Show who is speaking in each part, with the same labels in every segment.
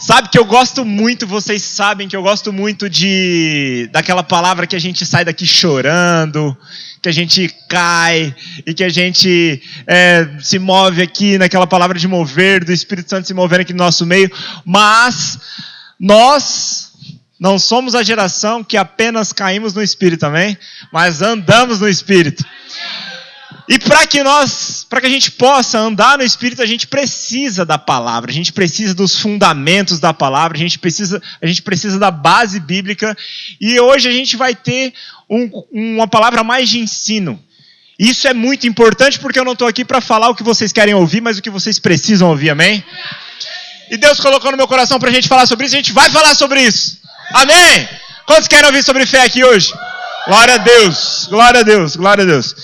Speaker 1: Sabe que eu gosto muito, vocês sabem que eu gosto muito daquela palavra que a gente sai daqui chorando, que a gente cai e que a gente se move aqui naquela palavra de mover, do Espírito Santo se movendo aqui no nosso meio, mas nós não somos a geração que apenas caímos no Espírito, amém? Mas andamos no Espírito. E para que a gente possa andar no Espírito, a gente precisa da palavra, a gente precisa dos fundamentos da palavra, a gente precisa da base bíblica. E hoje a gente vai ter uma palavra mais de ensino. Isso é muito importante porque eu não estou aqui para falar o que vocês querem ouvir, mas o que vocês precisam ouvir, amém? E Deus colocou no meu coração para a gente falar sobre isso, a gente vai falar sobre isso, amém? Quantos querem ouvir sobre fé aqui hoje? Glória a Deus, glória a Deus, glória a Deus.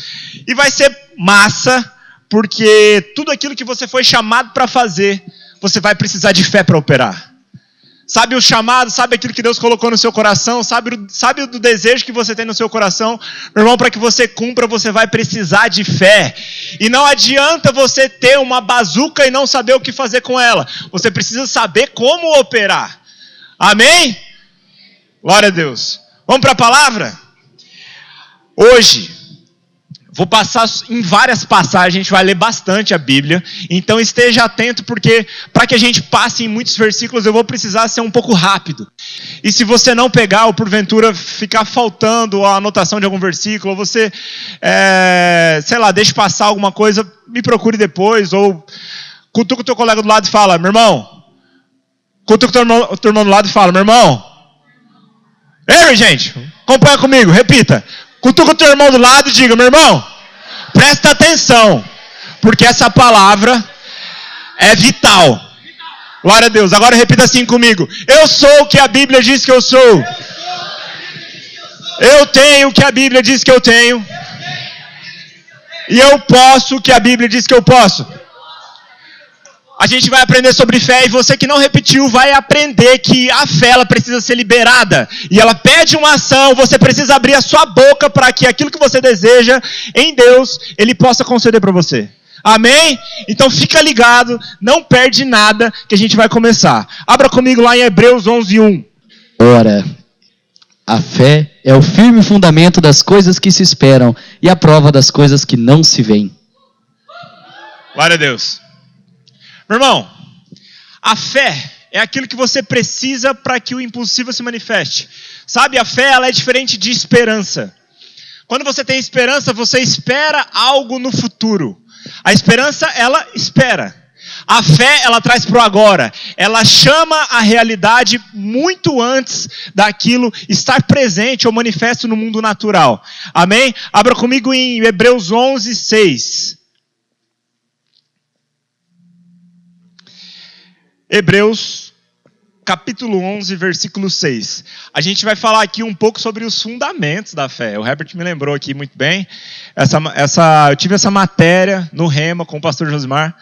Speaker 1: E vai ser massa, porque tudo aquilo que você foi chamado para fazer, você vai precisar de fé para operar. Sabe o chamado, sabe aquilo que Deus colocou no seu coração, sabe do desejo que você tem no seu coração? Meu irmão, para que você cumpra, você vai precisar de fé. E não adianta você ter uma bazuca e não saber o que fazer com ela. Você precisa saber como operar. Amém? Glória a Deus. Vamos para a palavra? Hoje, vou passar em várias passagens, a gente vai ler bastante a Bíblia, então esteja atento, porque para que a gente passe em muitos versículos, eu vou precisar ser um pouco rápido. E se você não pegar, ou porventura ficar faltando a anotação de algum versículo, ou você, deixe passar alguma coisa, me procure depois, ou cutuca o teu colega do lado e fala, meu irmão, cutuca o teu irmão do lado e fala, meu irmão, ei gente, acompanha comigo, repita. Cutuca o teu irmão do lado e diga, meu irmão, presta atenção, porque essa palavra é vital. Glória a Deus. Agora repita assim comigo. Eu sou o que a Bíblia diz que eu sou. Eu tenho o que a Bíblia diz que eu tenho. E eu posso o que a Bíblia diz que eu posso. A gente vai aprender sobre fé e você que não repetiu vai aprender que a fé ela precisa ser liberada. E ela pede uma ação, você precisa abrir a sua boca para que aquilo que você deseja em Deus, Ele possa conceder para você. Amém? Então fica ligado, não perde nada que a gente vai começar. Abra comigo lá em Hebreus 11:1.
Speaker 2: Ora, a fé é o firme fundamento das coisas que se esperam e a prova das coisas que não se veem.
Speaker 1: Glória a Deus. Meu irmão, a fé é aquilo que você precisa para que o impossível se manifeste. Sabe, a fé ela é diferente de esperança. Quando você tem esperança, você espera algo no futuro. A esperança, ela espera. A fé, ela traz para o agora. Ela chama a realidade muito antes daquilo estar presente ou manifesto no mundo natural. Amém? Abra comigo em Hebreus 11:6. Hebreus, capítulo 11, versículo 6. A gente vai falar aqui um pouco sobre os fundamentos da fé. O Herbert me lembrou aqui muito bem. Eu tive essa matéria no Rema com o pastor Josimar,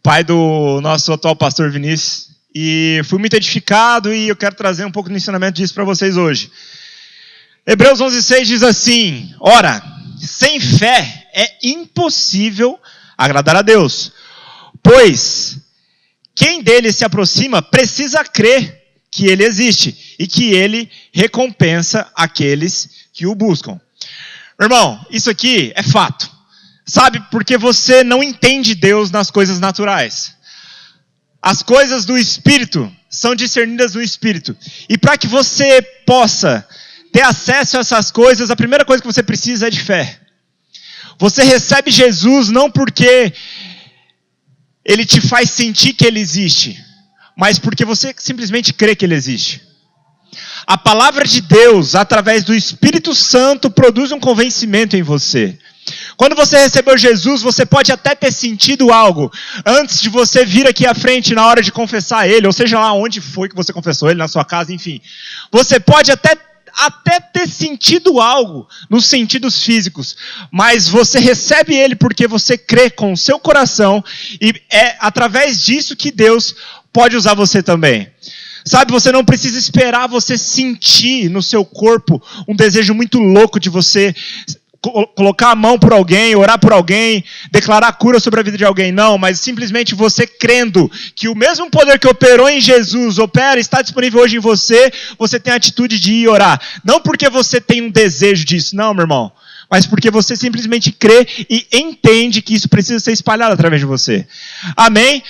Speaker 1: pai do nosso atual pastor Vinícius. E fui muito edificado e eu quero trazer um pouco do ensinamento disso para vocês hoje. Hebreus 11:6 diz assim: ora, sem fé é impossível agradar a Deus, pois quem dele se aproxima precisa crer que ele existe e que ele recompensa aqueles que o buscam. Irmão, isso aqui é fato. Sabe, porque você não entende Deus nas coisas naturais. As coisas do Espírito são discernidas no Espírito. E para que você possa ter acesso a essas coisas, a primeira coisa que você precisa é de fé. Você recebe Jesus não porque Ele te faz sentir que Ele existe, mas porque você simplesmente crê que Ele existe. A palavra de Deus, através do Espírito Santo, produz um convencimento em você. Quando você recebeu Jesus, você pode até ter sentido algo antes de você vir aqui à frente na hora de confessar Ele, ou seja lá onde foi que você confessou Ele, na sua casa, enfim. Você pode até ter sentido algo nos sentidos físicos, mas você recebe Ele porque você crê com o seu coração e é através disso que Deus pode usar você também. Sabe, você não precisa esperar você sentir no seu corpo um desejo muito louco de você colocar a mão por alguém, orar por alguém, declarar cura sobre a vida de alguém, não, mas simplesmente você crendo que o mesmo poder que operou em Jesus, está disponível hoje em você, você tem a atitude de ir orar. Não porque você tem um desejo disso, não, meu irmão, mas porque você simplesmente crê e entende que isso precisa ser espalhado através de você. Amém?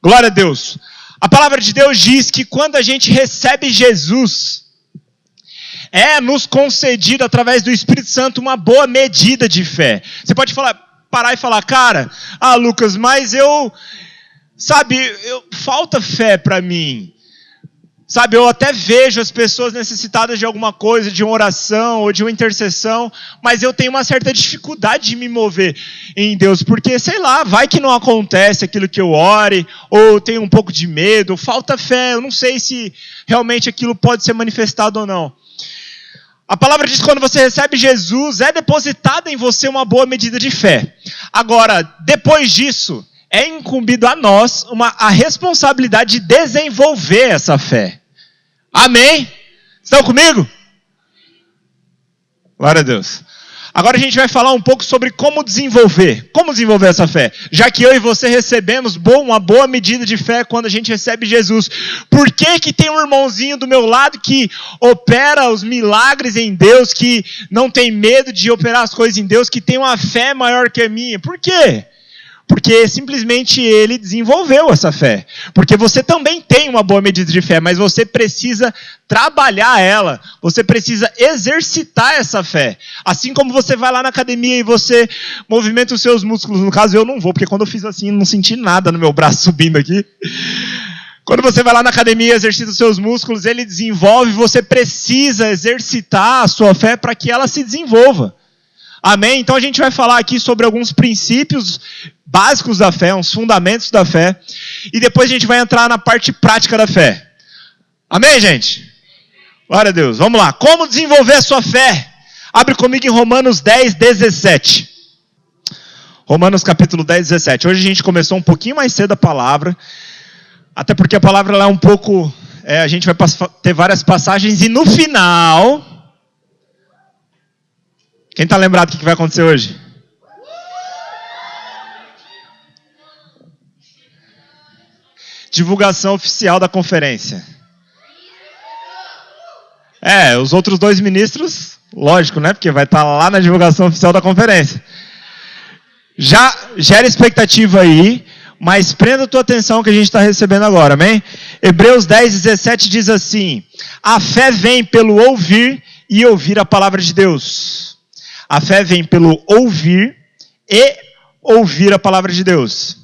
Speaker 1: Glória a Deus. A palavra de Deus diz que quando a gente recebe Jesus, é nos concedido através do Espírito Santo uma boa medida de fé. Você pode parar e falar, cara, Lucas, mas falta fé para mim. Sabe, eu até vejo as pessoas necessitadas de alguma coisa, de uma oração ou de uma intercessão, mas eu tenho uma certa dificuldade de me mover em Deus, porque, sei lá, vai que não acontece aquilo que eu ore, ou tenho um pouco de medo, falta fé, eu não sei se realmente aquilo pode ser manifestado ou não. A palavra diz que quando você recebe Jesus, é depositada em você uma boa medida de fé. Agora, depois disso, é incumbido a nós a responsabilidade de desenvolver essa fé. Amém? Estão comigo? Glória a Deus. Agora a gente vai falar um pouco sobre como desenvolver essa fé. Já que eu e você recebemos uma boa medida de fé quando a gente recebe Jesus. Por que tem um irmãozinho do meu lado que opera os milagres em Deus, que não tem medo de operar as coisas em Deus, que tem uma fé maior que a minha? Por quê? Porque simplesmente ele desenvolveu essa fé. Porque você também tem uma boa medida de fé, mas você precisa trabalhar ela. Você precisa exercitar essa fé. Assim como você vai lá na academia e você movimenta os seus músculos. No caso, eu não vou, porque quando eu fiz assim, não senti nada no meu braço subindo aqui. Quando você vai lá na academia e exercita os seus músculos, ele desenvolve. Você precisa exercitar a sua fé para que ela se desenvolva. Amém? Então a gente vai falar aqui sobre alguns princípios básicos da fé, uns fundamentos da fé, e depois a gente vai entrar na parte prática da fé. Amém, gente? Glória a Deus. Vamos lá. Como desenvolver a sua fé? Abre comigo em Romanos 10, 17. Romanos capítulo 10, 17. Hoje a gente começou um pouquinho mais cedo a palavra, até porque a palavra ela é um pouco... a gente vai ter várias passagens, e no final... Quem está lembrado do que vai acontecer hoje? Divulgação oficial da conferência. Os outros dois ministros, lógico, né? Porque vai estar lá na divulgação oficial da conferência. Já gera expectativa aí, mas prenda a tua atenção que a gente está recebendo agora, amém? Hebreus 10, 17 diz assim: a fé vem pelo ouvir e ouvir a palavra de Deus. A fé vem pelo ouvir e ouvir a palavra de Deus.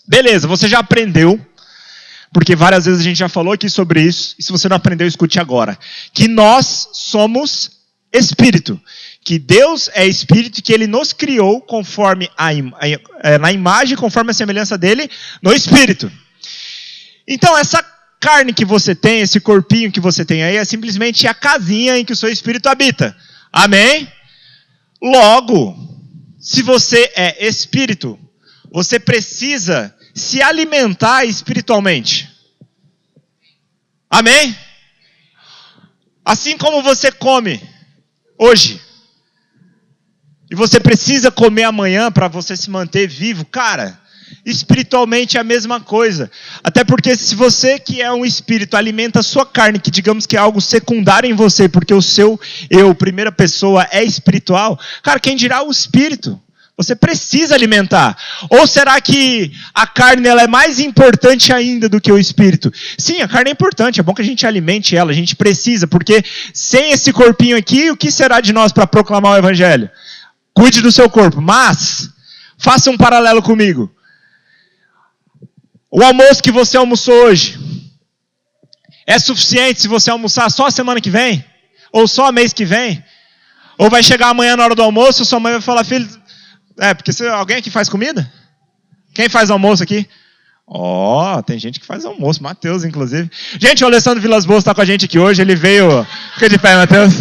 Speaker 1: Beleza, você já aprendeu, porque várias vezes a gente já falou aqui sobre isso, e se você não aprendeu, escute agora. Que nós somos espírito, que Deus é espírito e que Ele nos criou conforme na imagem, conforme a semelhança dEle, no espírito. Então essa carne que você tem, esse corpinho que você tem aí, é simplesmente a casinha em que o seu espírito habita. Amém? Logo, se você é espírito, você precisa se alimentar espiritualmente. Amém? Assim como você come hoje, e você precisa comer amanhã para você se manter vivo, cara, espiritualmente é a mesma coisa. Até porque se você que é um espírito alimenta a sua carne, que digamos que é algo secundário em você, porque o seu eu, primeira pessoa, é espiritual, cara, quem dirá o espírito? Você precisa alimentar. Ou será que a carne ela é mais importante ainda do que o espírito? Sim, a carne é importante, é bom que a gente alimente ela, a gente precisa, porque sem esse corpinho aqui, o que será de nós para proclamar o evangelho? Cuide do seu corpo, mas faça um paralelo comigo. O almoço que você almoçou hoje é suficiente se você almoçar só a semana que vem? Ou só mês que vem? Ou vai chegar amanhã na hora do almoço, sua mãe vai falar, filho... porque alguém aqui faz comida? Quem faz almoço aqui? Tem gente que faz almoço, Matheus inclusive. Gente, o Alessandro Vilas Boas está com a gente aqui hoje, ele veio... Fica de pé, Matheus.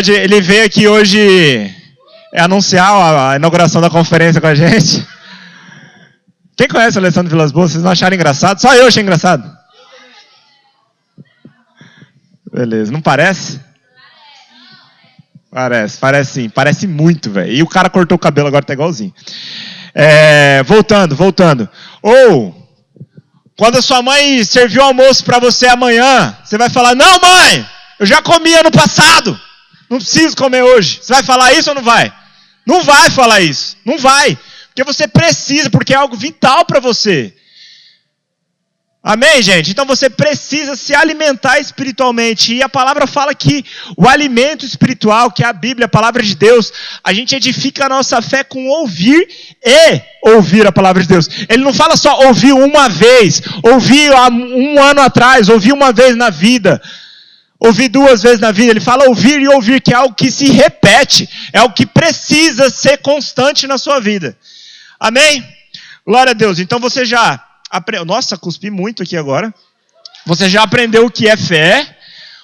Speaker 1: Ele veio aqui hoje anunciar a inauguração da conferência com a gente. Quem conhece o Alessandro Vilas Boas? Vocês não acharam engraçado? Só eu achei engraçado. Beleza, não parece? Parece sim. Parece muito, velho. E o cara cortou o cabelo, agora tá igualzinho. Voltando. Ou, quando a sua mãe serviu almoço para você amanhã, você vai falar, não, mãe, eu já comi ano passado. Não preciso comer hoje. Você vai falar isso ou não vai? Não vai falar isso. Não vai. Porque você precisa, porque é algo vital para você. Amém, gente? Então você precisa se alimentar espiritualmente. E a palavra fala que o alimento espiritual, que é a Bíblia, a palavra de Deus, a gente edifica a nossa fé com ouvir a palavra de Deus. Ele não fala só ouvir uma vez, ouvir há um ano atrás, ouvir uma vez na vida, ouvir 2 vezes na vida. Ele fala ouvir e ouvir, que é algo que se repete, é algo que precisa ser constante na sua vida. Amém? Glória a Deus. Então você já aprendeu. Nossa, cuspi muito aqui agora. Você já aprendeu o que é fé.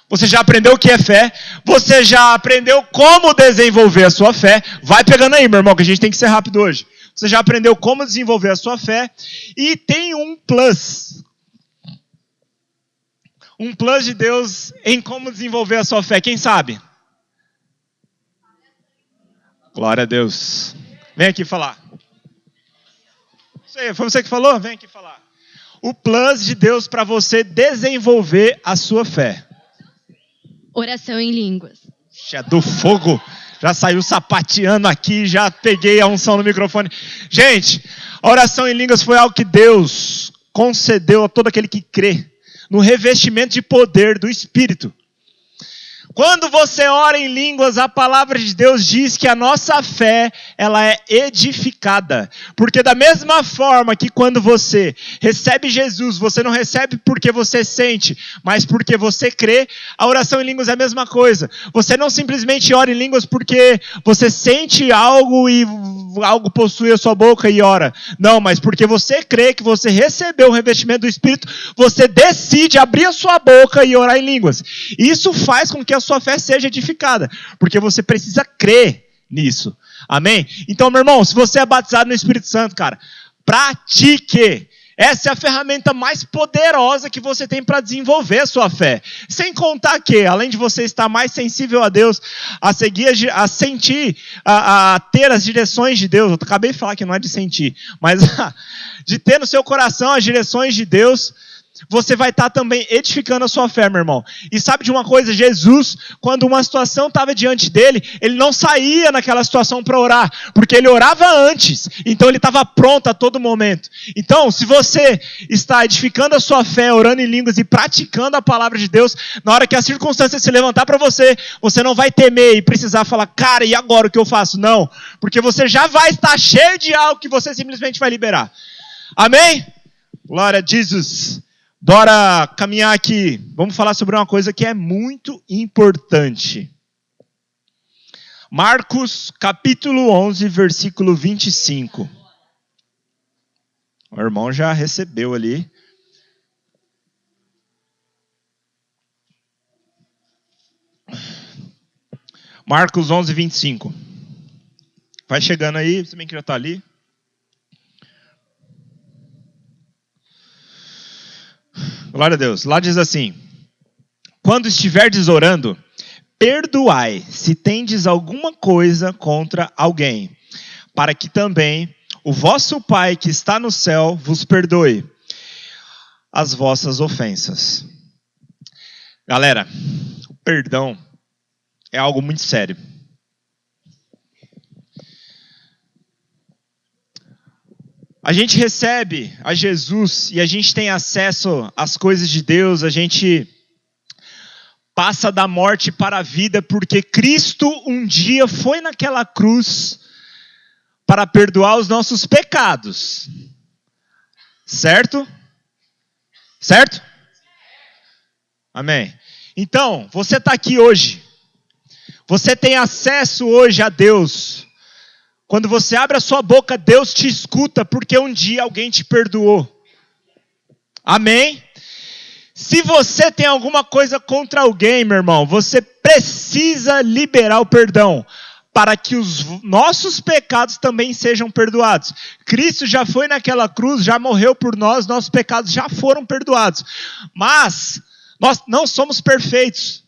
Speaker 1: Você já aprendeu o que é fé. Você já aprendeu como desenvolver a sua fé. Vai pegando aí, meu irmão, que a gente tem que ser rápido hoje. Você já aprendeu como desenvolver a sua fé. E tem um plus. Um plus de Deus em como desenvolver a sua fé. Quem sabe? Glória a Deus. Vem aqui falar. Foi você que falou? Vem aqui falar. O plus de Deus para você desenvolver a sua fé.
Speaker 3: Oração em línguas.
Speaker 1: É do fogo. Já saiu sapateando aqui, já peguei a unção no microfone. Gente, a oração em línguas foi algo que Deus concedeu a todo aquele que crê no revestimento de poder do Espírito. Quando você ora em línguas, a palavra de Deus diz que a nossa fé, ela é edificada. Porque da mesma forma que quando você recebe Jesus, você não recebe porque você sente, mas porque você crê, a oração em línguas é a mesma coisa. Você não simplesmente ora em línguas porque você sente algo e algo possui a sua boca e ora. Não, mas porque você crê que você recebeu o revestimento do Espírito, você decide abrir a sua boca e orar em línguas. Isso faz com que a sua fé seja edificada, porque você precisa crer nisso. Amém? Então, meu irmão, se você é batizado no Espírito Santo, cara, pratique. Essa é a ferramenta mais poderosa que você tem para desenvolver a sua fé. Sem contar que, além de você estar mais sensível a Deus, a seguir, a sentir, a ter as direções de Deus. Eu acabei de falar que não é de sentir, mas de ter no seu coração as direções de Deus, você vai estar também edificando a sua fé, meu irmão. E sabe de uma coisa? Jesus, quando uma situação estava diante dele, ele não saía naquela situação para orar, porque ele orava antes, então ele estava pronto a todo momento. Então, se você está edificando a sua fé, orando em línguas e praticando a palavra de Deus, na hora que a circunstância se levantar para você, você não vai temer e precisar falar, cara, e agora o que eu faço? Não, porque você já vai estar cheio de algo que você simplesmente vai liberar. Amém? Glória a Jesus. Bora caminhar aqui. Vamos falar sobre uma coisa que é muito importante. Marcos, capítulo 11, versículo 25. O irmão já recebeu ali. Marcos 11, 25. Vai chegando aí, você bem que já está ali. Glória a Deus. Lá diz assim: quando estiverdes orando, perdoai se tendes alguma coisa contra alguém, para que também o vosso Pai que está no céu vos perdoe as vossas ofensas. Galera, o perdão é algo muito sério. A gente recebe a Jesus e a gente tem acesso às coisas de Deus, a gente passa da morte para a vida porque Cristo um dia foi naquela cruz para perdoar os nossos pecados. Certo? Certo? Amém. Então, você está aqui hoje. Você tem acesso hoje a Deus. Quando você abre a sua boca, Deus te escuta, porque um dia alguém te perdoou. Amém? Se você tem alguma coisa contra alguém, meu irmão, você precisa liberar o perdão, para que os nossos pecados também sejam perdoados. Cristo já foi naquela cruz, já morreu por nós, nossos pecados já foram perdoados. Mas nós não somos perfeitos.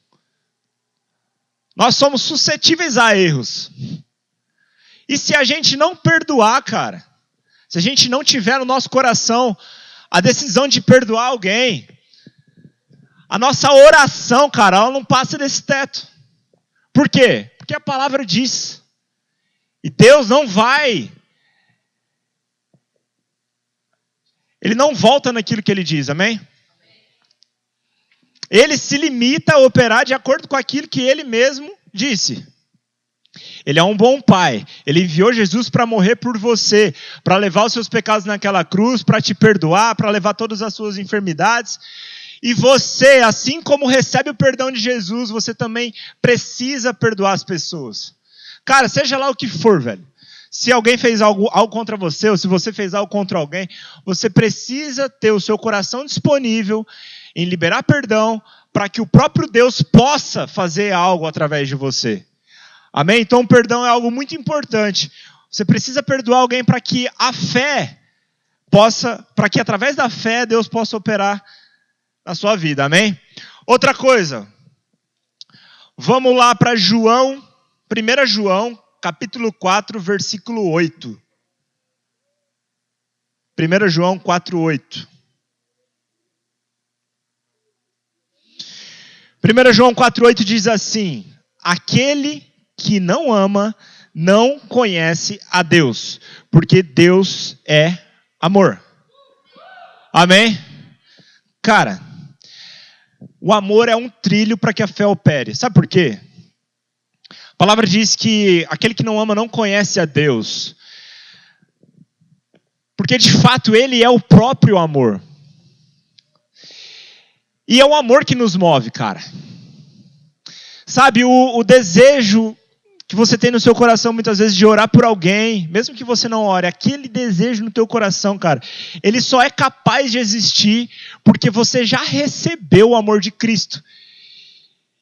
Speaker 1: Nós somos suscetíveis a erros. E se a gente não perdoar, cara, se a gente não tiver no nosso coração a decisão de perdoar alguém, a nossa oração, cara, ela não passa desse teto. Por quê? Porque a palavra diz. E Deus não vai. Ele não volta naquilo que ele diz, amém? Ele se limita a operar de acordo com aquilo que ele mesmo disse. Ele é um bom pai. Ele enviou Jesus para morrer por você, para levar os seus pecados naquela cruz, para te perdoar, para levar todas as suas enfermidades. E você, assim como recebe o perdão de Jesus, você também precisa perdoar as pessoas. Cara, seja lá o que for, velho. Se alguém fez algo contra você, ou se você fez algo contra alguém, você precisa ter o seu coração disponível em liberar perdão, para que o próprio Deus possa fazer algo através de você. Amém? Então o perdão é algo muito importante. Você precisa perdoar alguém para que a fé possa, para que através da fé Deus possa operar na sua vida. Amém? Outra coisa. Vamos lá para João, 1 João, capítulo 4, versículo 8. 1 João 4, 8. 1 João 4,8 diz assim: aquele que não ama não conhece a Deus, porque Deus é amor. Amém? Cara, o amor é um trilho para que a fé opere. Sabe por quê? A palavra diz que aquele que não ama não conhece a Deus, porque de fato ele é o próprio amor. E é o amor que nos move, cara. Sabe, o desejo que você tem no seu coração muitas vezes de orar por alguém, mesmo que você não ore, aquele desejo no teu coração, cara, ele só é capaz de existir porque você já recebeu o amor de Cristo.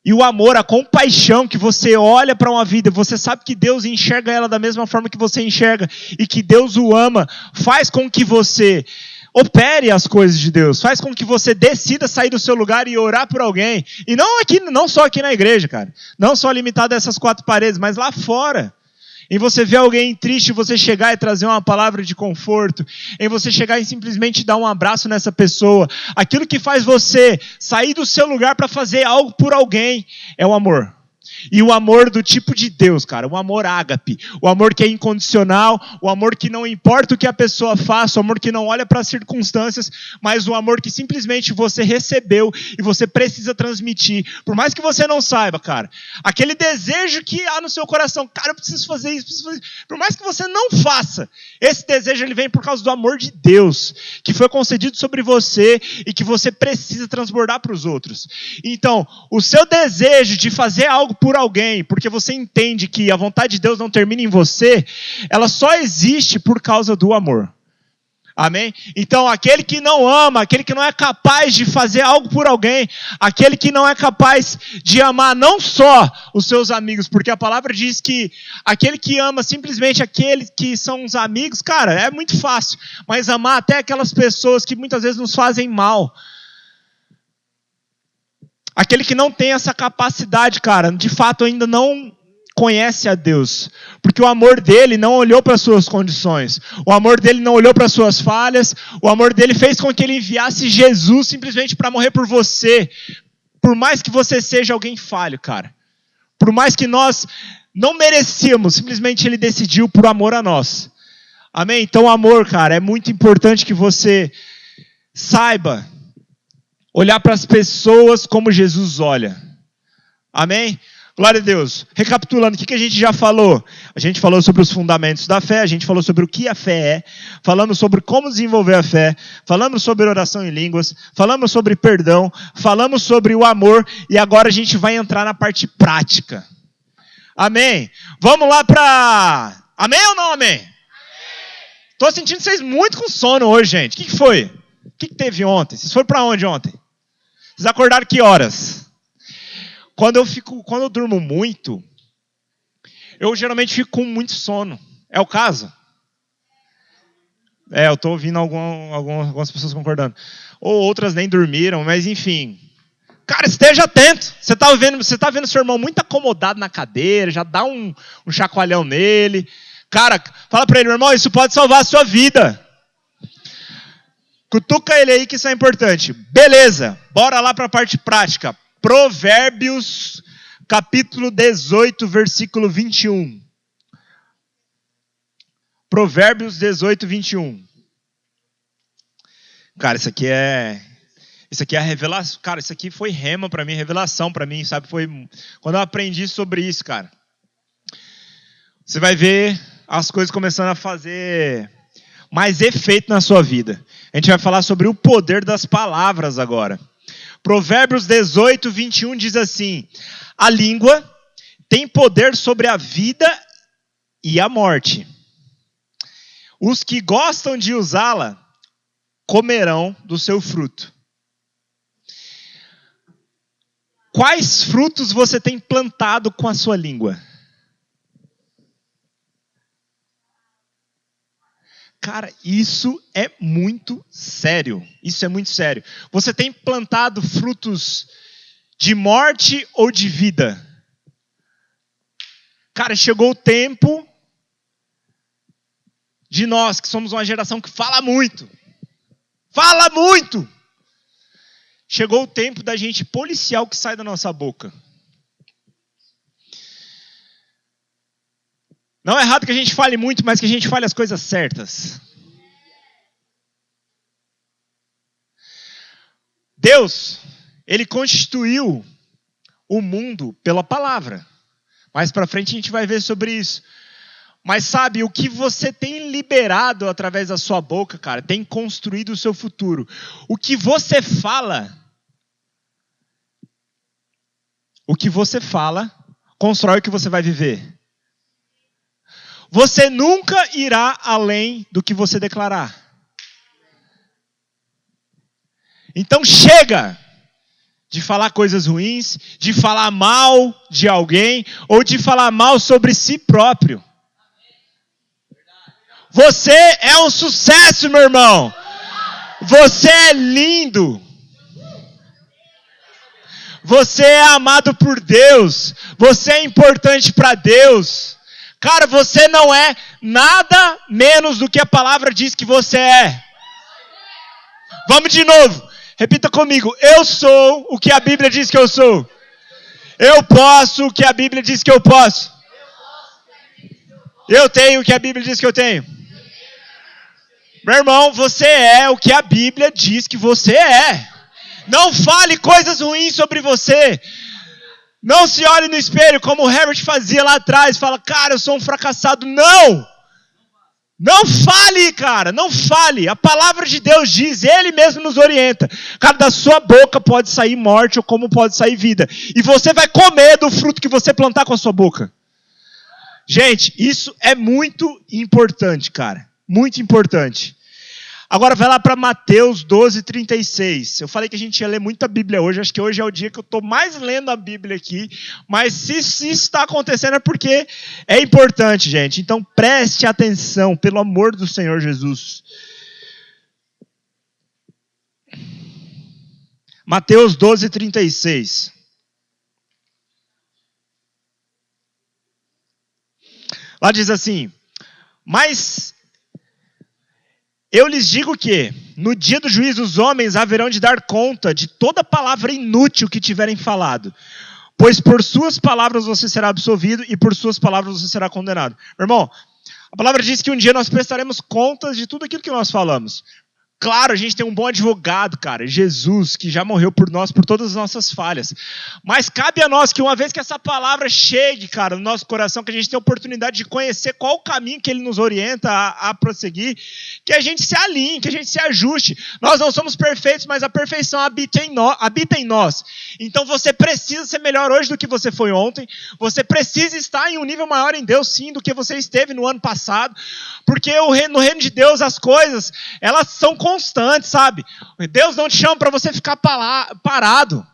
Speaker 1: E o amor, a compaixão que você olha para uma vida, você sabe que Deus enxerga ela da mesma forma que você enxerga, e que Deus o ama, faz com que você opere as coisas de Deus, faz com que você decida sair do seu lugar e orar por alguém, e não só aqui na igreja, cara, não só limitado a essas 4 paredes, mas lá fora, em você ver alguém triste, você chegar e trazer uma palavra de conforto, em você chegar e simplesmente dar um abraço nessa pessoa, aquilo que faz você sair do seu lugar para fazer algo por alguém, é o amor. E o amor do tipo de Deus, cara, o amor ágape, o amor que é incondicional, o amor que não importa o que a pessoa faça, o amor que não olha para as circunstâncias, mas o amor que simplesmente você recebeu e você precisa transmitir, por mais que você não saiba, cara, aquele desejo que há no seu coração, cara, eu preciso fazer isso, por mais que você não faça, esse desejo ele vem por causa do amor de Deus, que foi concedido sobre você e que você precisa transbordar para os outros. Então, o seu desejo de fazer algo por alguém, porque você entende que a vontade de Deus não termina em você, ela só existe por causa do amor. Amém? Então, aquele que não ama, aquele que não é capaz de fazer algo por alguém, aquele que não é capaz de amar não só os seus amigos, porque a palavra diz que aquele que ama simplesmente aqueles que são os amigos, cara, é muito fácil, mas amar até aquelas pessoas que muitas vezes nos fazem mal, aquele que não tem essa capacidade, cara, de fato ainda não conhece a Deus, porque o amor dele não olhou para as suas condições, o amor dele não olhou para as suas falhas, o amor dele fez com que ele enviasse Jesus simplesmente para morrer por você, por mais que você seja alguém falho, cara, por mais que nós não merecíamos, simplesmente ele decidiu por amor a nós, amém? Então o amor, cara, é muito importante que você saiba olhar para as pessoas como Jesus olha, amém? Glória a Deus. Recapitulando, o que a gente já falou? A gente falou sobre os fundamentos da fé, a gente falou sobre o que a fé é, falamos sobre como desenvolver a fé, falamos sobre oração em línguas, falamos sobre perdão, falamos sobre o amor, e agora a gente vai entrar na parte prática. Amém? Vamos lá para... Amém ou não amém? Estou sentindo vocês muito com sono hoje, gente. O que foi? O que teve ontem? Vocês foram para onde ontem? Vocês acordaram que horas? Quando eu durmo muito, eu geralmente fico com muito sono. É o caso? Eu estou ouvindo algumas pessoas concordando. Ou outras nem dormiram, mas enfim. Cara, esteja atento. Você tá vendo seu irmão muito acomodado na cadeira, já dá um chacoalhão nele. Cara, fala para ele, meu irmão, isso pode salvar a sua vida. Cutuca ele aí que isso é importante. Beleza, bora lá para a parte prática. Provérbios, capítulo 18, versículo 21. Provérbios 18, 21. Cara, isso aqui é a revelação. Cara, isso aqui foi rema para mim, revelação para mim, sabe? Foi quando eu aprendi sobre isso, cara. Você vai ver as coisas começando a fazer mais efeito na sua vida. A gente vai falar sobre o poder das palavras agora. Provérbios 18, 21 diz assim: a língua tem poder sobre a vida e a morte. Os que gostam de usá-la comerão do seu fruto. Quais frutos você tem plantado com a sua língua? Cara, isso é muito sério. Isso é muito sério. Você tem plantado frutos de morte ou de vida? Cara, chegou o tempo de nós, que somos uma geração que fala muito. Fala muito! Chegou o tempo da gente policiar o que sai da nossa boca. Não é errado que a gente fale muito, mas que a gente fale as coisas certas. Deus, Ele constituiu o mundo pela palavra. Mais para frente a gente vai ver sobre isso. Mas sabe, o que você tem liberado através da sua boca, cara, tem construído o seu futuro. O que você fala, constrói o que você vai viver. Você nunca irá além do que você declarar. Então chega de falar coisas ruins, de falar mal de alguém, ou de falar mal sobre si próprio. Você é um sucesso, meu irmão. Você é lindo. Você é amado por Deus. Você é importante para Deus. Cara, você não é nada menos do que a palavra diz que você é. Vamos de novo. Repita comigo. Eu sou o que a Bíblia diz que eu sou. Eu posso o que a Bíblia diz que eu posso. Eu tenho o que a Bíblia diz que eu tenho. Meu irmão, você é o que a Bíblia diz que você é. Não fale coisas ruins sobre você. Não se olhe no espelho como o Herbert fazia lá atrás. Fala, cara, eu sou um fracassado. Não! Não fale, cara. Não fale. A palavra de Deus diz, Ele mesmo nos orienta. Cara, da sua boca pode sair morte ou como pode sair vida. E você vai comer do fruto que você plantar com a sua boca. Gente, isso é muito importante, cara. Muito importante. Agora vai lá para Mateus 12, 36. Eu falei que a gente ia ler muita Bíblia hoje. Acho que hoje é o dia que eu estou mais lendo a Bíblia aqui. Mas se isso está acontecendo é porque é importante, gente. Então preste atenção, pelo amor do Senhor Jesus. Mateus 12, 36. Lá diz assim: mas eu lhes digo que, no dia do juízo, os homens haverão de dar conta de toda palavra inútil que tiverem falado. Pois por suas palavras você será absolvido e por suas palavras você será condenado. Meu irmão, a palavra diz que um dia nós prestaremos contas de tudo aquilo que nós falamos. Claro, a gente tem um bom advogado, cara, Jesus, que já morreu por nós, por todas as nossas falhas. Mas cabe a nós que uma vez que essa palavra chegue, cara, no nosso coração, que a gente tenha a oportunidade de conhecer qual o caminho que Ele nos orienta a prosseguir, que a gente se alinhe, que a gente se ajuste. Nós não somos perfeitos, mas a perfeição habita em nós. Então você precisa ser melhor hoje do que você foi ontem. Você precisa estar em um nível maior em Deus, sim, do que você esteve no ano passado. Porque no reino de Deus as coisas, elas são constantes, sabe? Deus não te chama para você ficar parado.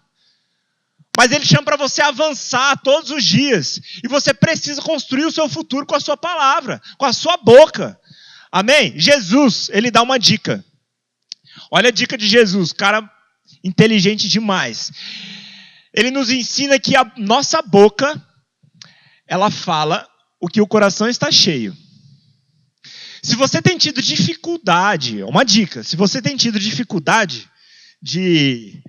Speaker 1: Mas Ele chama para você avançar todos os dias. E você precisa construir o seu futuro com a sua palavra, com a sua boca. Amém? Jesus, Ele dá uma dica. Olha a dica de Jesus. Cara, inteligente demais. Ele nos ensina que a nossa boca, ela fala o que o coração está cheio. Se você tem tido dificuldade, uma dica, se você tem tido dificuldade de...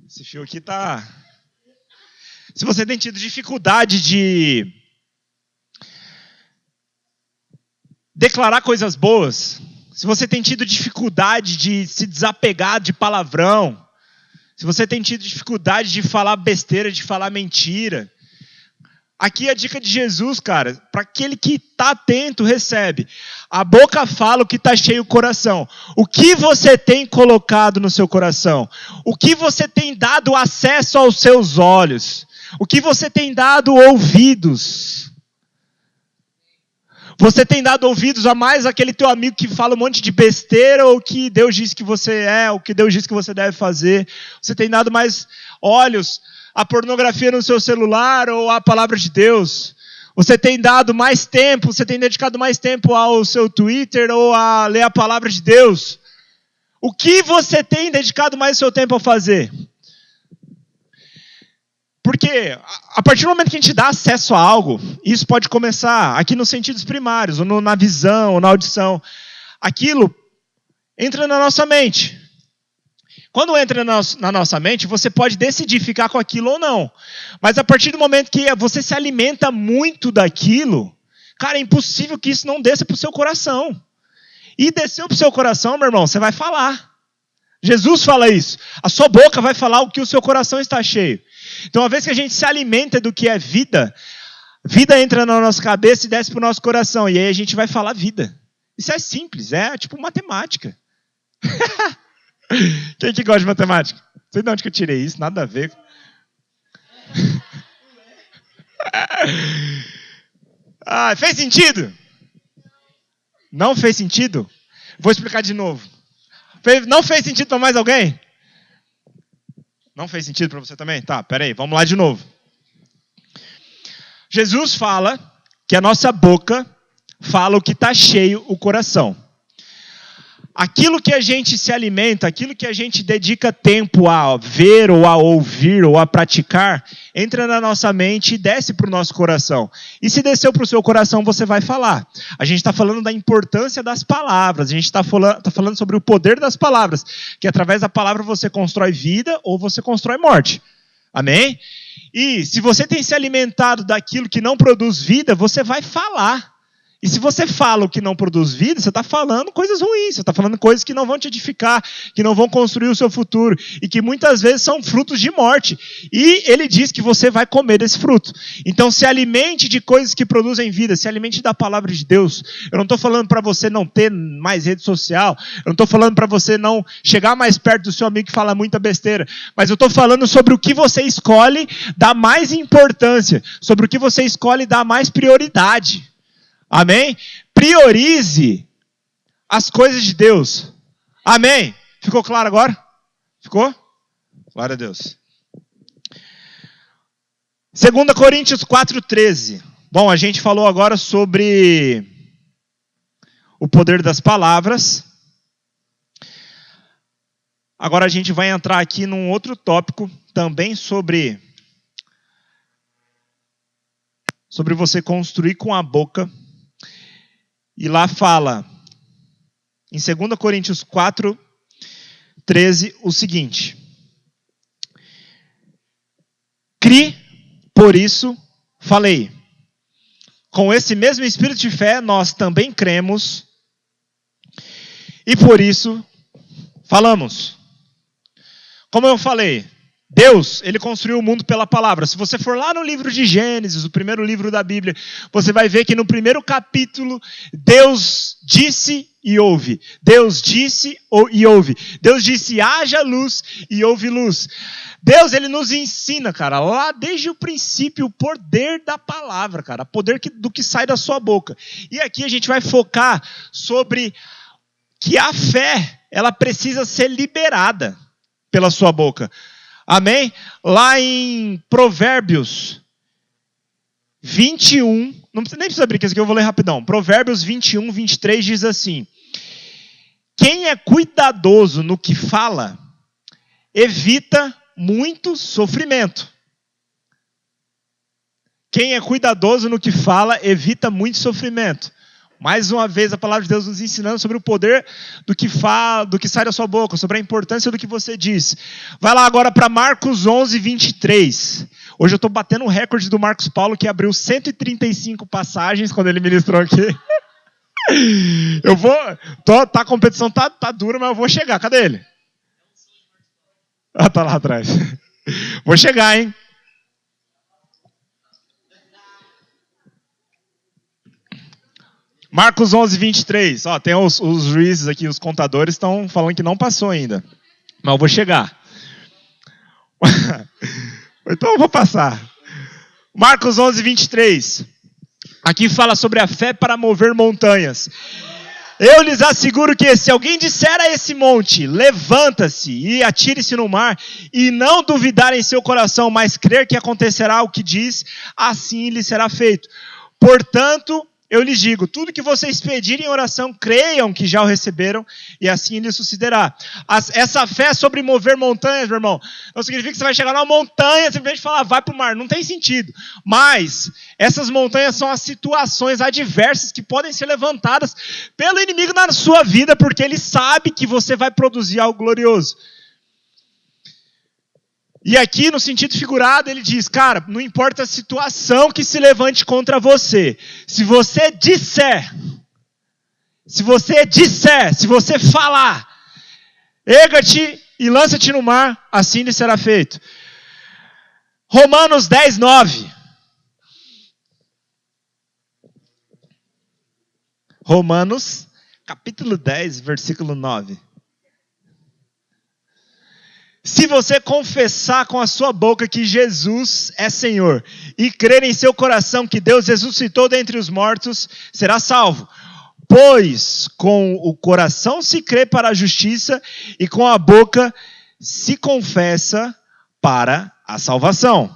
Speaker 1: Esse fio aqui tá... Se você tem tido dificuldade de declarar coisas boas, se você tem tido dificuldade de se desapegar de palavrão, se você tem tido dificuldade de falar besteira, de falar mentira, aqui a dica de Jesus, cara, para aquele que está atento, recebe. A boca fala o que está cheio o coração. O que você tem colocado no seu coração? O que você tem dado acesso aos seus olhos? O que você tem dado ouvidos? Você tem dado ouvidos a mais aquele teu amigo que fala um monte de besteira, ou que Deus diz que você é, ou que Deus diz que você deve fazer? Você tem dado mais olhos à pornografia no seu celular ou à palavra de Deus? Você tem dado mais tempo, você tem dedicado mais tempo ao seu Twitter ou a ler a palavra de Deus? O que você tem dedicado mais o seu tempo a fazer? Porque a partir do momento que a gente dá acesso a algo, isso pode começar aqui nos sentidos primários, ou na visão, ou na audição. Aquilo entra na nossa mente. Quando entra na nossa mente, você pode decidir ficar com aquilo ou não. Mas a partir do momento que você se alimenta muito daquilo, cara, é impossível que isso não desça para o seu coração. E desceu para o seu coração, meu irmão, você vai falar. Jesus fala isso. A sua boca vai falar o que o seu coração está cheio. Então, uma vez que a gente se alimenta do que é vida, vida entra na nossa cabeça e desce para o nosso coração. E aí a gente vai falar vida. Isso é simples, é tipo matemática. Quem que gosta de matemática? Não sei de onde que eu tirei isso, nada a ver. Fez sentido? Não fez sentido? Vou explicar de novo. Não fez sentido para mais alguém? Não fez sentido para você também? Tá, peraí, vamos lá de novo. Jesus fala que a nossa boca fala o que está cheio o coração. Aquilo que a gente se alimenta, aquilo que a gente dedica tempo a ver, ou a ouvir, ou a praticar, entra na nossa mente e desce para o nosso coração. E se desceu para o seu coração, você vai falar. A gente está falando da importância das palavras, a gente está falando sobre o poder das palavras, que através da palavra você constrói vida ou você constrói morte. Amém? E se você tem se alimentado daquilo que não produz vida, você vai falar. E se você fala o que não produz vida, você está falando coisas ruins, você está falando coisas que não vão te edificar, que não vão construir o seu futuro, e que muitas vezes são frutos de morte. E ele diz que você vai comer desse fruto. Então se alimente de coisas que produzem vida, se alimente da palavra de Deus. Eu não estou falando para você não ter mais rede social, eu não estou falando para você não chegar mais perto do seu amigo que fala muita besteira, mas eu estou falando sobre o que você escolhe dar mais importância, sobre o que você escolhe dar mais prioridade. Amém? Priorize as coisas de Deus. Amém? Ficou claro agora? Ficou? Glória a Deus. 2 Coríntios 4,13. Bom, a gente falou agora sobre o poder das palavras. Agora a gente vai entrar aqui num outro tópico, também sobre você construir com a boca. E lá fala, em 2 Coríntios 4,13, o seguinte: Cri, por isso falei. Com esse mesmo espírito de fé, nós também cremos, e por isso falamos. Como eu falei, Deus, ele construiu o mundo pela palavra. Se você for lá no livro de Gênesis, o primeiro livro da Bíblia, você vai ver que no primeiro capítulo, Deus disse e ouve. Deus disse e ouve. Deus disse, haja luz e houve luz. Deus, ele nos ensina, cara, lá desde o princípio, o poder da palavra, cara, o poder do que sai da sua boca. E aqui a gente vai focar sobre que a fé, ela precisa ser liberada pela sua boca. Amém? Lá em Provérbios 21, nem precisa abrir, que isso aqui eu vou ler rapidão. Provérbios 21, 23 diz assim: Quem é cuidadoso no que fala, evita muito sofrimento. Quem é cuidadoso no que fala, evita muito sofrimento. Mais uma vez, a palavra de Deus nos ensinando sobre o poder do que fala, do que sai da sua boca, sobre a importância do que você diz. Vai lá agora para Marcos 11, 23. Hoje eu estou batendo o recorde do Marcos Paulo, que abriu 135 passagens quando ele ministrou aqui. A competição tá dura, mas eu vou chegar. Cadê ele? Ah, tá lá atrás. Vou chegar, hein? Marcos 11, 23. Ó, tem os juízes aqui, os contadores estão falando que não passou ainda. Mas eu vou chegar. Então eu vou passar. Marcos 11, 23. Aqui fala sobre a fé para mover montanhas. Eu lhes asseguro que se alguém disser a esse monte, levanta-se e atire-se no mar, e não duvidar em seu coração, mas crer que acontecerá o que diz, assim lhe será feito. Portanto, eu lhes digo, tudo que vocês pedirem em oração, creiam que já o receberam, e assim lhes sucederá. Essa fé sobre mover montanhas, meu irmão, não significa que você vai chegar numa montanha, simplesmente falar, vai para o mar. Não tem sentido. Mas, essas montanhas são as situações adversas que podem ser levantadas pelo inimigo na sua vida, porque ele sabe que você vai produzir algo glorioso. E aqui, no sentido figurado, ele diz, cara, não importa a situação que se levante contra você. Se você falar, erga-te e lança-te no mar, assim lhe será feito. Romanos 10, 9. Romanos, capítulo 10, versículo 9. Se você confessar com a sua boca que Jesus é Senhor e crer em seu coração que Deus ressuscitou dentre os mortos, será salvo. Pois com o coração se crê para a justiça e com a boca se confessa para a salvação.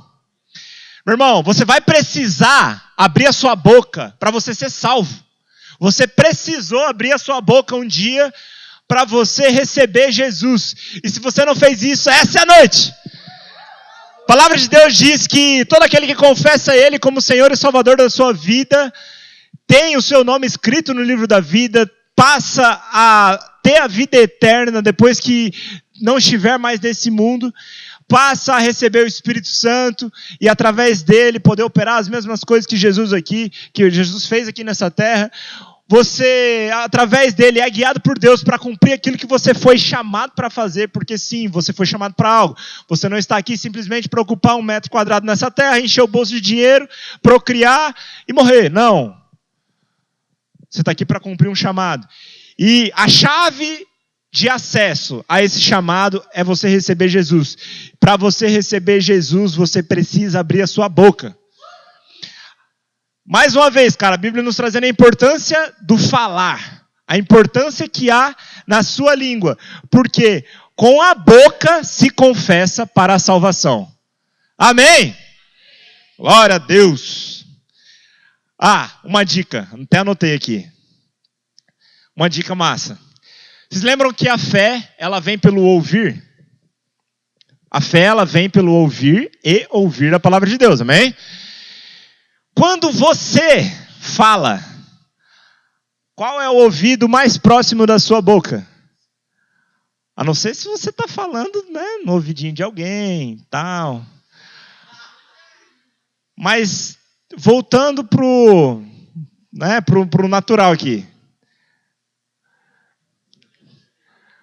Speaker 1: Meu irmão, você vai precisar abrir a sua boca para você ser salvo. Você precisou abrir a sua boca um dia para você receber Jesus. E se você não fez isso, essa é a noite. A palavra de Deus diz que todo aquele que confessa Ele como Senhor e Salvador da sua vida, tem o seu nome escrito no livro da vida, passa a ter a vida eterna depois que não estiver mais nesse mundo, passa a receber o Espírito Santo e através dele poder operar as mesmas coisas que Jesus fez aqui nessa terra. Você, através dele, é guiado por Deus para cumprir aquilo que você foi chamado para fazer, porque sim, você foi chamado para algo. Você não está aqui simplesmente para ocupar 1 metro quadrado nessa terra, encher o bolso de dinheiro, procriar e morrer. Não. Você está aqui para cumprir um chamado. E a chave de acesso a esse chamado é você receber Jesus. Para você receber Jesus, você precisa abrir a sua boca. Mais uma vez, cara, a Bíblia nos trazendo a importância do falar. A importância que há na sua língua. Porque com a boca se confessa para a salvação. Amém? Glória a Deus. Uma dica. Até anotei aqui. Uma dica massa. Vocês lembram que a fé, ela vem pelo ouvir? A fé, ela vem pelo ouvir e ouvir a palavra de Deus. Amém? Quando você fala, qual é o ouvido mais próximo da sua boca? A não ser se você está falando, né, no ouvidinho de alguém, tal. Mas voltando pro natural aqui.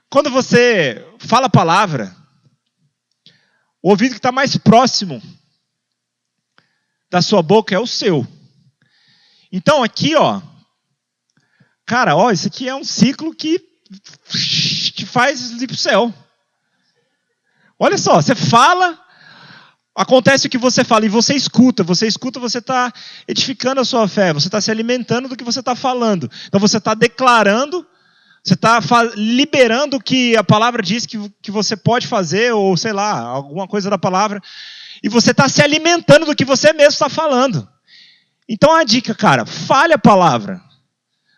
Speaker 1: Quando você fala a palavra, o ouvido que está mais próximo da sua boca é o seu. Então aqui, cara, isso aqui é um ciclo que te faz ir para o céu. Olha só, você fala, acontece o que você fala e você escuta, você está edificando a sua fé, você está se alimentando do que você está falando. Então você está declarando, você está liberando o que a palavra diz que você pode fazer, ou sei lá, alguma coisa da palavra. E você está se alimentando do que você mesmo está falando. Então a dica, cara, fale a palavra.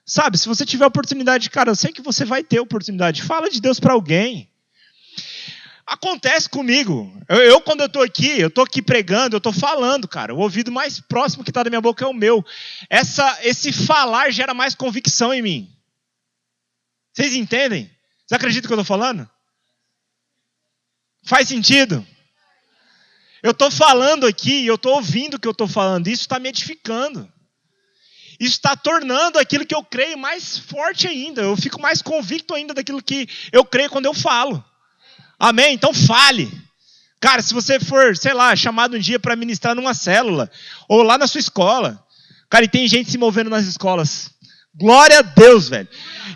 Speaker 1: Sabe, se você tiver oportunidade, cara, eu sei que você vai ter oportunidade. Fala de Deus para alguém. Acontece comigo. Quando eu tô aqui pregando, eu tô falando, cara. O ouvido mais próximo que tá da minha boca é o meu. Esse falar gera mais convicção em mim. Vocês entendem? Vocês acreditam que eu tô falando? Faz sentido? Eu tô falando aqui, eu tô ouvindo o que eu tô falando. Isso está me edificando. Isso está tornando aquilo que eu creio mais forte ainda. Eu fico mais convicto ainda daquilo que eu creio quando eu falo. Amém? Então fale. Cara, se você for, sei lá, chamado um dia para ministrar numa célula, ou lá na sua escola. Cara, e tem gente se movendo nas escolas. Glória a Deus, velho.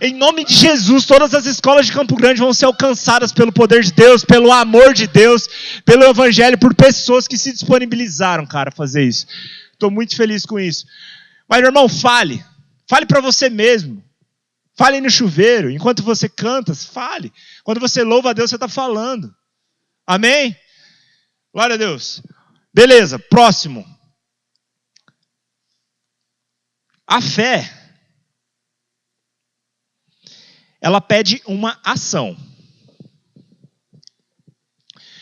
Speaker 1: Em nome de Jesus, todas as escolas de Campo Grande vão ser alcançadas pelo poder de Deus, pelo amor de Deus, pelo evangelho, por pessoas que se disponibilizaram, cara, a fazer isso. Estou muito feliz com isso. Mas, meu irmão, fale. Fale para você mesmo. Fale no chuveiro. Enquanto você canta, fale. Quando você louva a Deus, você está falando. Amém? Glória a Deus. Beleza, próximo. A fé, ela pede uma ação.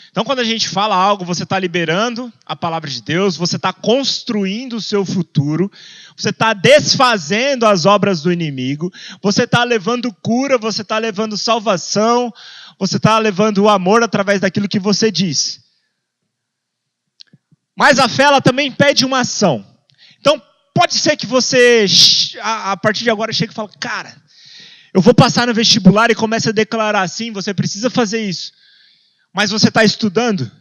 Speaker 1: Então, quando a gente fala algo, você está liberando a palavra de Deus, você está construindo o seu futuro, você está desfazendo as obras do inimigo, você está levando cura, você está levando salvação, você está levando o amor através daquilo que você diz. Mas a fé, ela também pede uma ação. Então, pode ser que você, a partir de agora, chegue e fale, cara, eu vou passar no vestibular e comece a declarar assim, você precisa fazer isso. Mas você está estudando?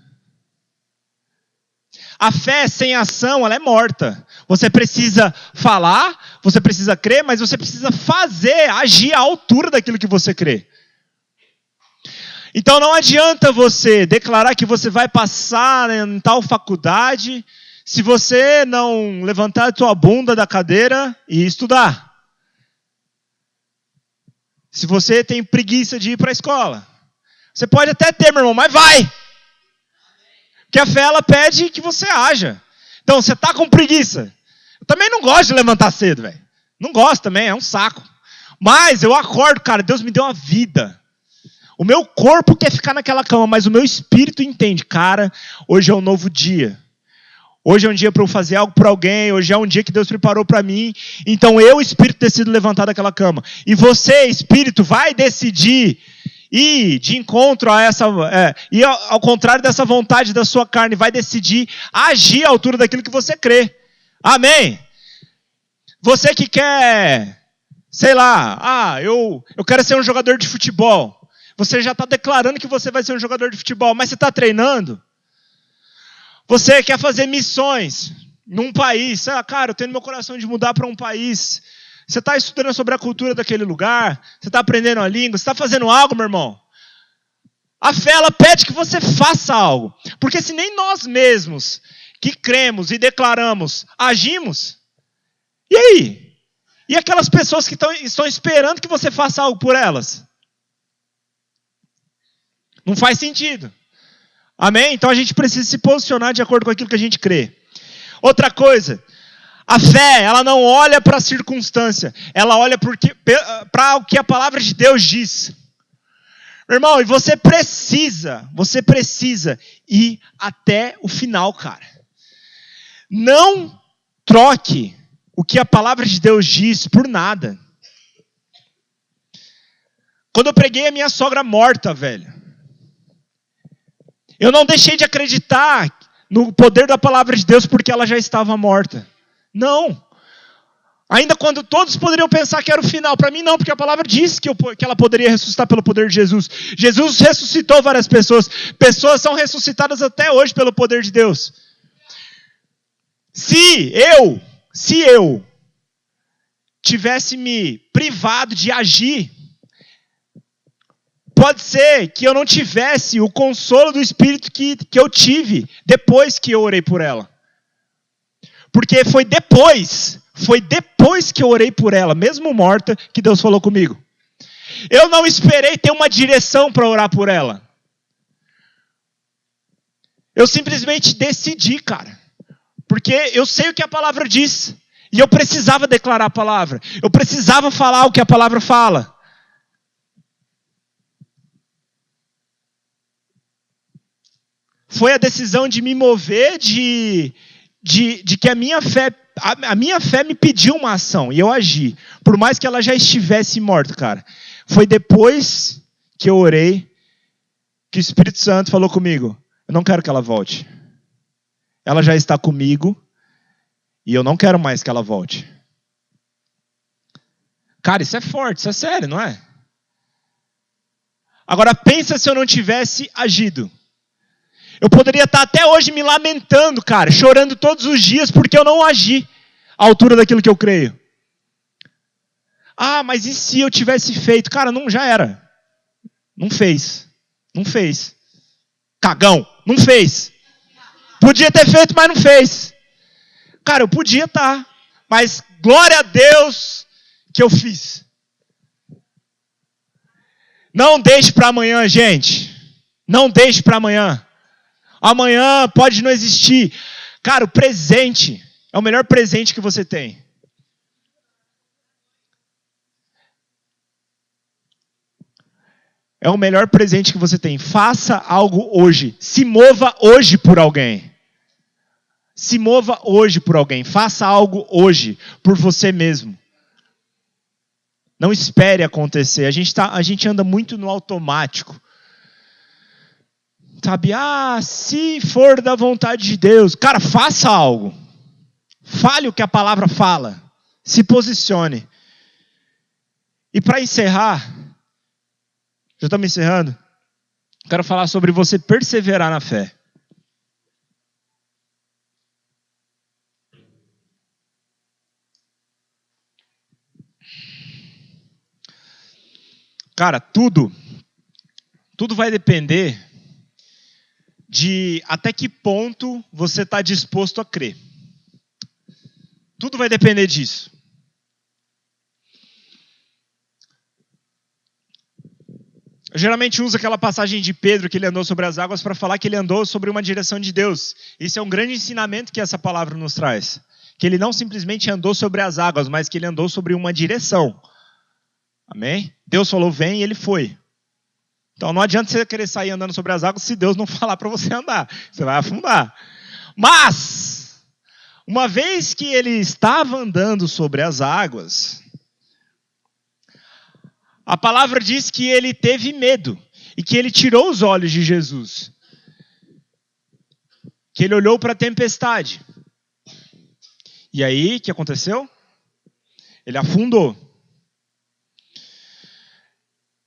Speaker 1: A fé sem ação, ela é morta. Você precisa falar, você precisa crer, mas você precisa fazer, agir à altura daquilo que você crê. Então não adianta você declarar que você vai passar em tal faculdade, se você não levantar a tua bunda da cadeira e estudar. Se você tem preguiça de ir para a escola. Você pode até ter, meu irmão, mas vai. Porque a fé, ela pede que você haja. Então, você está com preguiça. Eu também não gosto de levantar cedo, velho. Não gosto também, é um saco. Mas eu acordo, cara, Deus me deu uma vida. O meu corpo quer ficar naquela cama, mas o meu espírito entende. Cara, hoje é um novo dia. Hoje é um dia para eu fazer algo por alguém. Hoje é um dia que Deus preparou para mim. Então, eu, espírito, decido levantar daquela cama. E você, espírito, vai decidir ir de encontro a essa, e ao contrário dessa vontade da sua carne, vai decidir agir à altura daquilo que você crê. Amém? Você que quer, sei lá, eu quero ser um jogador de futebol. Você já está declarando que você vai ser um jogador de futebol, mas você está treinando? Você quer fazer missões num país, sei lá, cara, eu tenho no meu coração de mudar para um país. Você está estudando sobre a cultura daquele lugar, você está aprendendo a língua, você está fazendo algo, meu irmão. A fé, ela pede que você faça algo. Porque se nem nós mesmos, que cremos e declaramos, agimos, e aí? E aquelas pessoas que estão esperando que você faça algo por elas? Não faz sentido. Amém? Então a gente precisa se posicionar de acordo com aquilo que a gente crê. Outra coisa, a fé, ela não olha para a circunstância, ela olha para o que a palavra de Deus diz. Meu irmão, e você precisa ir até o final, cara. Não troque o que a palavra de Deus diz por nada. Quando eu preguei a minha sogra morta, velho, eu não deixei de acreditar no poder da palavra de Deus porque ela já estava morta. Não. Ainda quando todos poderiam pensar que era o final. Para mim não, porque a palavra disse que ela poderia ressuscitar pelo poder de Jesus. Jesus ressuscitou várias pessoas. Pessoas são ressuscitadas até hoje pelo poder de Deus. Se eu tivesse me privado de agir, pode ser que eu não tivesse o consolo do Espírito que eu tive depois que eu orei por ela. Porque foi depois que eu orei por ela, mesmo morta, que Deus falou comigo. Eu não esperei ter uma direção para orar por ela. Eu simplesmente decidi, cara. Porque eu sei o que a palavra diz. E eu precisava declarar a palavra. Eu precisava falar o que a palavra fala. foi a decisão de me mover, de que a minha fé me pediu uma ação, e eu agi. Por mais que ela já estivesse morta, cara. Foi depois que eu orei, que o Espírito Santo falou comigo, eu não quero que ela volte. Ela já está comigo, e eu não quero mais que ela volte. Cara, isso é forte, isso é sério, não é? Agora pensa se eu não tivesse agido. Eu poderia estar até hoje me lamentando, cara, chorando todos os dias porque eu não agi à altura daquilo que eu creio. Ah, mas e se eu tivesse feito? Cara, não, já era. Não fez. Não fez. Cagão, não fez. Podia ter feito, mas não fez. Cara, eu podia estar, mas glória a Deus que eu fiz. Não deixe para amanhã, gente. Não deixe para amanhã. Amanhã pode não existir. Cara, o presente é o melhor presente que você tem. É o melhor presente que você tem. Faça algo hoje. Se mova hoje por alguém. Se mova hoje por alguém. Faça algo hoje por você mesmo. Não espere acontecer. A gente anda muito no automático. Sabe? Se for da vontade de Deus. Cara, faça algo. Fale o que a palavra fala. Se posicione. E para encerrar, já estamos encerrando? Quero falar sobre você perseverar na fé. Cara, tudo vai depender de até que ponto você está disposto a crer. Tudo vai depender disso. Eu geralmente uso aquela passagem de Pedro que ele andou sobre as águas para falar que ele andou sobre uma direção de Deus. Isso é um grande ensinamento que essa palavra nos traz. Que ele não simplesmente andou sobre as águas, mas que ele andou sobre uma direção. Amém? Deus falou, vem, e ele foi. Então não adianta você querer sair andando sobre as águas se Deus não falar para você andar. Você vai afundar. Mas, uma vez que ele estava andando sobre as águas, a palavra diz que ele teve medo e que ele tirou os olhos de Jesus. Que ele olhou para a tempestade. E aí, o que aconteceu? Ele afundou.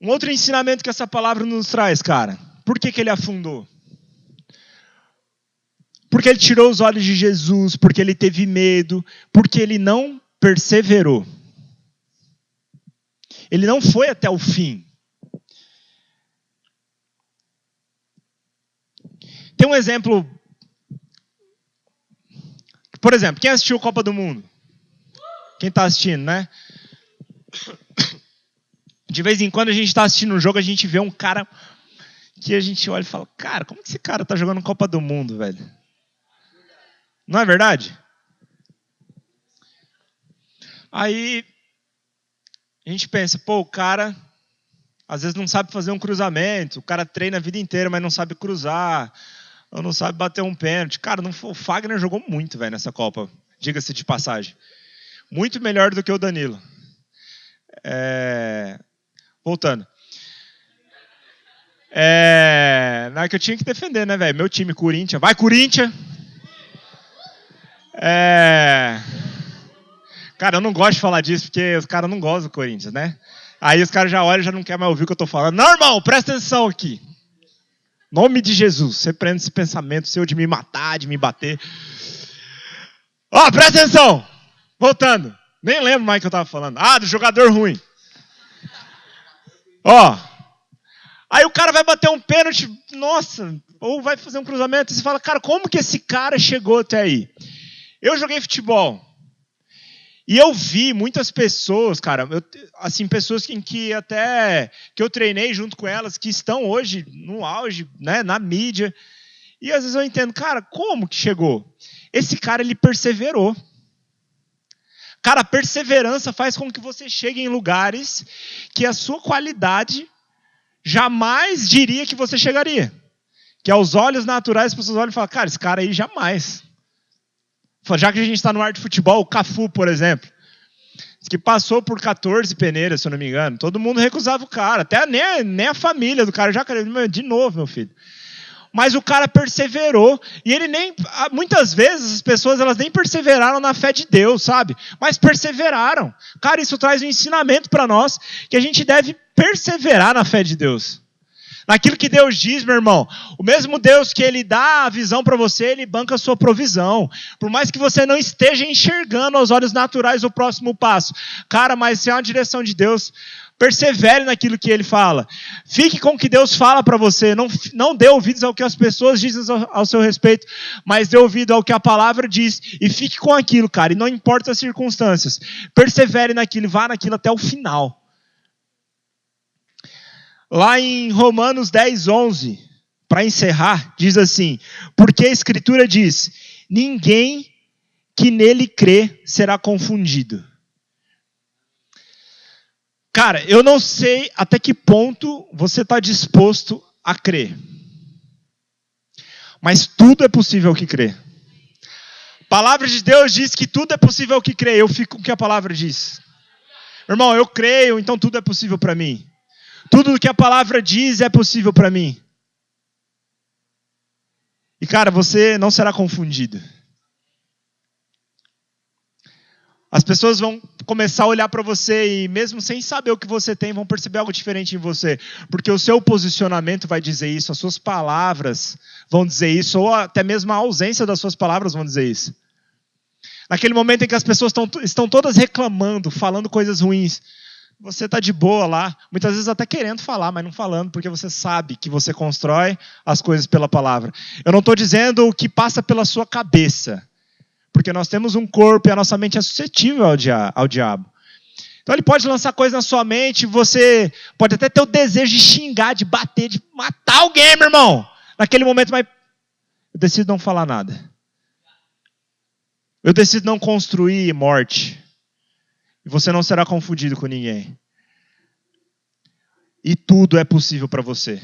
Speaker 1: Um outro ensinamento que essa palavra nos traz, cara. Por que ele afundou? Porque ele tirou os olhos de Jesus, porque ele teve medo, porque ele não perseverou. Ele não foi até o fim. Tem um exemplo. Por exemplo, quem assistiu a Copa do Mundo? Quem está assistindo, né? De vez em quando a gente está assistindo um jogo, a gente vê um cara que a gente olha e fala, cara, como que esse cara está jogando Copa do Mundo, velho? Não é verdade? Aí a gente pensa, pô, o cara às vezes não sabe fazer um cruzamento, o cara treina a vida inteira, mas não sabe cruzar, ou não sabe bater um pênalti. Cara, o Fagner jogou muito, velho, nessa Copa, diga-se de passagem. Muito melhor do que o Danilo. Voltando. Não é que eu tinha que defender, né, velho? Meu time, Corinthians. Vai, Corinthians! Cara, eu não gosto de falar disso, porque os caras não gostam do Corinthians, né? Aí os caras já olham e já não querem mais ouvir o que eu tô falando. Não, irmão, presta atenção aqui. Em nome de Jesus, você prende esse pensamento seu de me matar, de me bater. Presta atenção! Voltando. Nem lembro mais o que eu tava falando. Do jogador ruim. Aí o cara vai bater um pênalti, nossa, ou vai fazer um cruzamento, e você fala, cara, como que esse cara chegou até aí? Eu joguei futebol, e eu vi muitas pessoas, cara, pessoas que eu treinei junto com elas, que estão hoje no auge, né, na mídia, e às vezes eu entendo, cara, como que chegou? Esse cara, ele perseverou. Cara, a perseverança faz com que você chegue em lugares que a sua qualidade jamais diria que você chegaria. que aos olhos naturais as pessoas olham e falam, cara, esse cara aí jamais. Já que a gente está no ar de futebol, o Cafu, por exemplo, que passou por 14 peneiras, se eu não me engano, todo mundo recusava o cara, até nem a família do cara, já de novo, meu filho. Mas o cara perseverou, e ele nem, muitas vezes as pessoas elas nem perseveraram na fé de Deus, sabe? Mas perseveraram. Cara, isso traz um ensinamento para nós, que a gente deve perseverar na fé de Deus. Naquilo que Deus diz, meu irmão, o mesmo Deus que Ele dá a visão para você, Ele banca a sua provisão. Por mais que você não esteja enxergando aos olhos naturais o próximo passo. Cara, mas se é uma direção de Deus, persevere naquilo que Ele fala. Fique com o que Deus fala para você. Não dê ouvidos ao que as pessoas dizem ao seu respeito, mas dê ouvido ao que a palavra diz. E fique com aquilo, cara. E não importa as circunstâncias. Persevere naquilo e vá naquilo até o final. Lá em Romanos 10, 11, para encerrar, diz assim, porque a Escritura diz, ninguém que nele crê será confundido. Cara, eu não sei até que ponto você está disposto a crer. Mas tudo é possível ao que crê. A palavra de Deus diz que tudo é possível ao que crê. Eu fico com o que a palavra diz. Irmão, eu creio, então tudo é possível para mim. Tudo o que a palavra diz é possível para mim. E cara, você não será confundido. As pessoas vão começar a olhar para você e mesmo sem saber o que você tem, vão perceber algo diferente em você. Porque o seu posicionamento vai dizer isso, as suas palavras vão dizer isso, ou até mesmo a ausência das suas palavras vão dizer isso. Naquele momento em que as pessoas estão todas reclamando, falando coisas ruins, você está de boa lá, muitas vezes até querendo falar, mas não falando, porque você sabe que você constrói as coisas pela palavra. Eu não estou dizendo o que passa pela sua cabeça, porque nós temos um corpo e a nossa mente é suscetível ao diabo. Então ele pode lançar coisas na sua mente, você pode até ter o desejo de xingar, de bater, de matar alguém, meu irmão. Naquele momento, mas eu decido não falar nada. Eu decido não construir morte. E você não será confundido com ninguém. E tudo é possível para você.